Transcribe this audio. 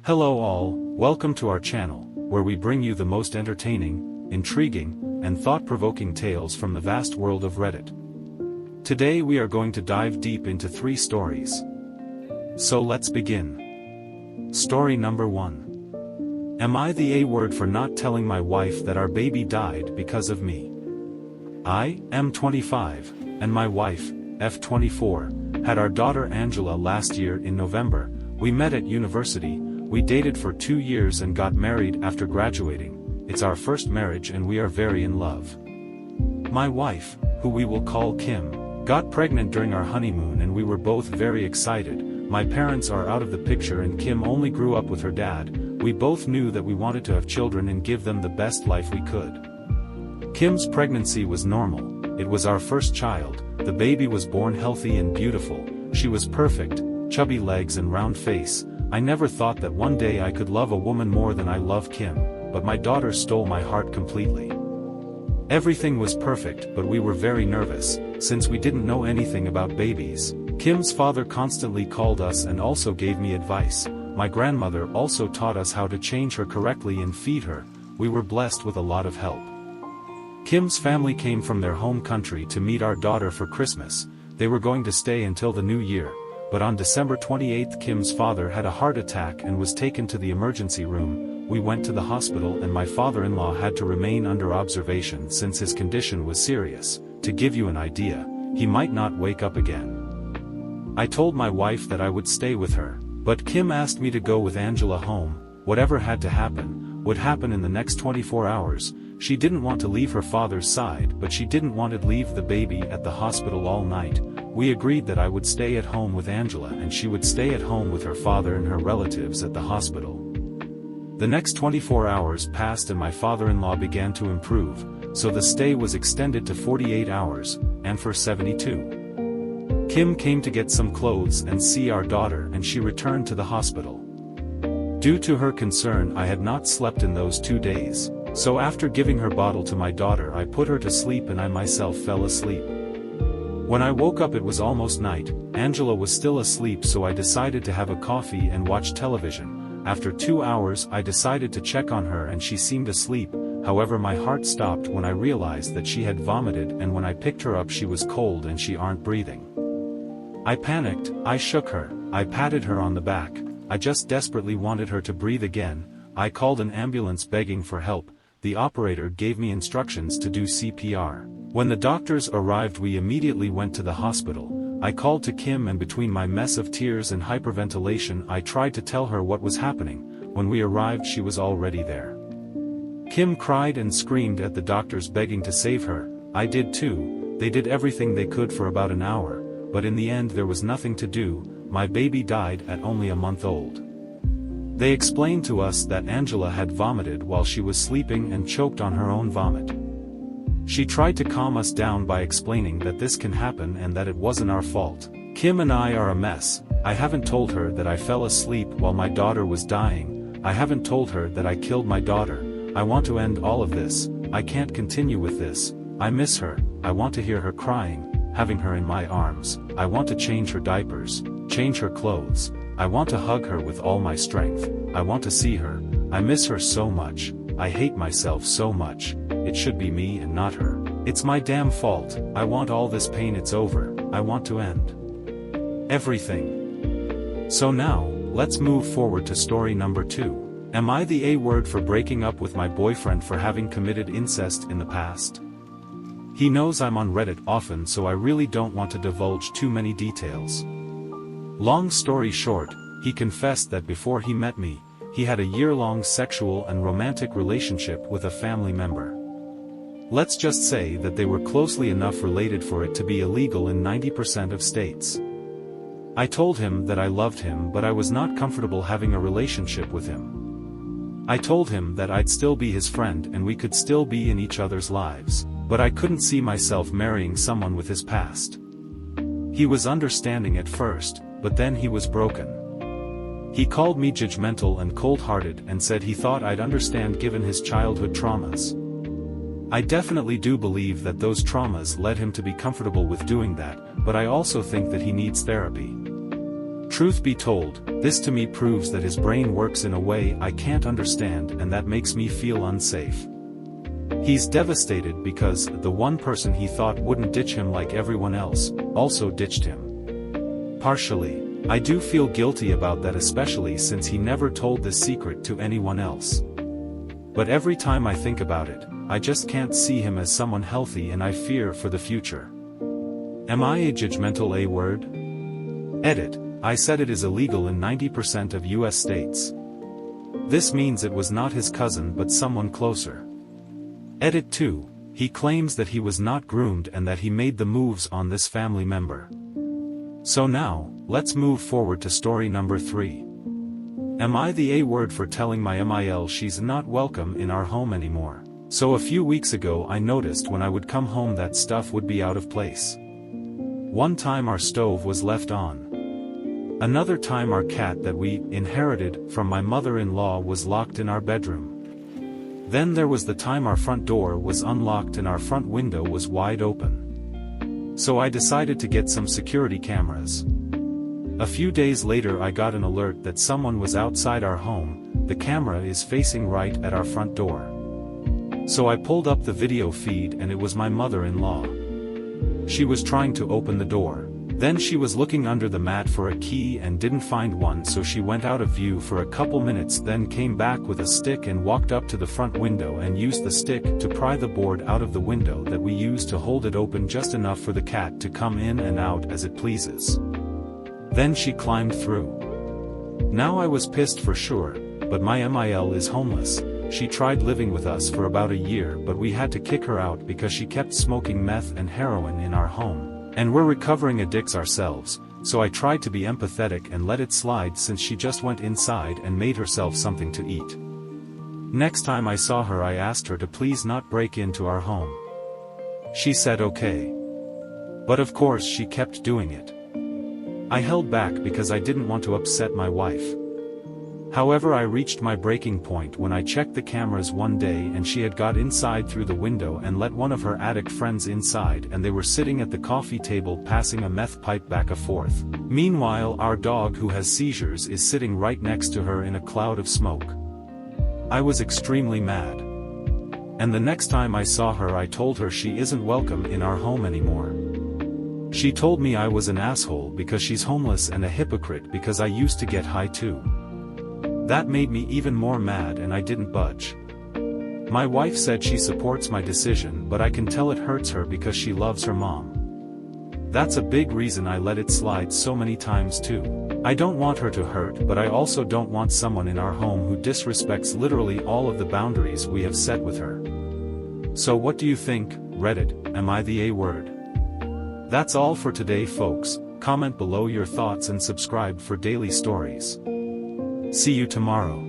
Hello all, welcome to our channel, where we bring you the most entertaining, intriguing, and thought-provoking tales from the vast world of Reddit. Today we are going to dive deep into 3 stories. So let's begin. Story number 1. Am I the A-word for not telling my wife that our baby died because of me? I, M25, and my wife, F24, had our daughter Angela last year in November. We met at university. We dated for 2 years and got married after graduating. It's our first marriage and we are very in love. My wife, who we will call Kim, got pregnant during our honeymoon and we were both very excited. My parents are out of the picture and Kim only grew up with her dad. We both knew that we wanted to have children and give them the best life we could. Kim's pregnancy was normal. It was our first child. The baby was born healthy and beautiful. She was perfect, chubby legs and round face. I never thought that one day I could love a woman more than I love Kim, but my daughter stole my heart completely. Everything was perfect, but we were very nervous, since we didn't know anything about babies. Kim's father constantly called us and also gave me advice. My grandmother also taught us how to change her correctly and feed her. We were blessed with a lot of help. Kim's family came from their home country to meet our daughter for Christmas. They were going to stay until the new year. But on December 28, Kim's father had a heart attack and was taken to the emergency room. We went to the hospital and my father-in-law had to remain under observation since his condition was serious. To give you an idea, he might not wake up again. I told my wife that I would stay with her, but Kim asked me to go with Angela home. Whatever had to happen, would happen in the next 24 hours. She didn't want to leave her father's side, but she didn't want to leave the baby at the hospital all night. We agreed that I would stay at home with Angela and she would stay at home with her father and her relatives at the hospital. The next 24 hours passed and my father-in-law began to improve, so the stay was extended to 48 hours, and for 72. Kim came to get some clothes and see our daughter and she returned to the hospital. Due to her concern, I had not slept in those 2 days, so after giving her bottle to my daughter I put her to sleep and I myself fell asleep. When I woke up it was almost night. Angela was still asleep, so I decided to have a coffee and watch television. After 2 hours I decided to check on her and she seemed asleep. However, my heart stopped when I realized that she had vomited, and when I picked her up she was cold and she aren't breathing. I panicked. I shook her. I patted her on the back. I just desperately wanted her to breathe again. I called an ambulance begging for help. The operator gave me instructions to do CPR. When the doctors arrived we immediately went to the hospital. I called to Kim and between my mess of tears and hyperventilation I tried to tell her what was happening. When we arrived she was already there. Kim cried and screamed at the doctors begging to save her. I did too. They did everything they could for about an hour, but in the end there was nothing to do. My baby died at only a month old. They explained to us that Angela had vomited while she was sleeping and choked on her own vomit. She tried to calm us down by explaining that this can happen and that it wasn't our fault. Kim and I are a mess. I haven't told her that I fell asleep while my daughter was dying. I haven't told her that I killed my daughter. I want to end all of this. I can't continue with this. I miss her. I want to hear her crying, having her in my arms. I want to change her diapers, change her clothes. I want to hug her with all my strength. I want to see her. I miss her so much. I hate myself so much. It should be me and not her. It's my damn fault. I want all this pain. It's over. I want to end everything. So now, let's move forward to story number 2. Am I the A-word for breaking up with my boyfriend for having committed incest in the past? He knows I'm on Reddit often, so I really don't want to divulge too many details. Long story short, he confessed that before he met me, he had a year-long sexual and romantic relationship with a family member. Let's just say that they were closely enough related for it to be illegal in 90% of states. I told him that I loved him, but I was not comfortable having a relationship with him. I told him that I'd still be his friend and we could still be in each other's lives, but I couldn't see myself marrying someone with his past. He was understanding at first, but then he was broken. He called me judgmental and cold-hearted and said he thought I'd understand given his childhood traumas. I definitely do believe that those traumas led him to be comfortable with doing that, but I also think that he needs therapy. Truth be told, this to me proves that his brain works in a way I can't understand, and that makes me feel unsafe. He's devastated because the one person he thought wouldn't ditch him like everyone else, also ditched him. Partially, I do feel guilty about that, especially since he never told this secret to anyone else. But every time I think about it, I just can't see him as someone healthy, and I fear for the future. Am I a judgmental A-word? Edit. I said it is illegal in 90% of US states. This means it was not his cousin but someone closer. Edit 2. He claims that he was not groomed and that he made the moves on this family member. So now, let's move forward to story number 3. Am I the A-word for telling my MIL she's not welcome in our home anymore? So a few weeks ago I noticed when I would come home that stuff would be out of place. One time our stove was left on. Another time our cat that we inherited from my mother-in-law was locked in our bedroom. Then there was the time our front door was unlocked and our front window was wide open. So I decided to get some security cameras. A few days later I got an alert that someone was outside our home. The camera is facing right at our front door. So I pulled up the video feed and it was my mother-in-law. She was trying to open the door. Then she was looking under the mat for a key and didn't find one, so she went out of view for a couple minutes, then came back with a stick and walked up to the front window and used the stick to pry the board out of the window that we use to hold it open just enough for the cat to come in and out as it pleases. Then she climbed through. Now I was pissed for sure, but my MIL is homeless. She tried living with us for about a year, but we had to kick her out because she kept smoking meth and heroin in our home. And we're recovering addicts ourselves, so I tried to be empathetic and let it slide since she just went inside and made herself something to eat. Next time I saw her I asked her to please not break into our home. She said okay. But of course she kept doing it. I held back because I didn't want to upset my wife. However, I reached my breaking point when I checked the cameras one day and she had got inside through the window and let one of her addict friends inside, and they were sitting at the coffee table passing a meth pipe back and forth. Meanwhile, our dog who has seizures is sitting right next to her in a cloud of smoke. I was extremely mad. And the next time I saw her I told her she isn't welcome in our home anymore. She told me I was an asshole because she's homeless and a hypocrite because I used to get high too. That made me even more mad and I didn't budge. My wife said she supports my decision, but I can tell it hurts her because she loves her mom. That's a big reason I let it slide so many times too. I don't want her to hurt, but I also don't want someone in our home who disrespects literally all of the boundaries we have set with her. So what do you think, Reddit? Am I the A-word? That's all for today, folks. Comment below your thoughts and subscribe for daily stories. See you tomorrow.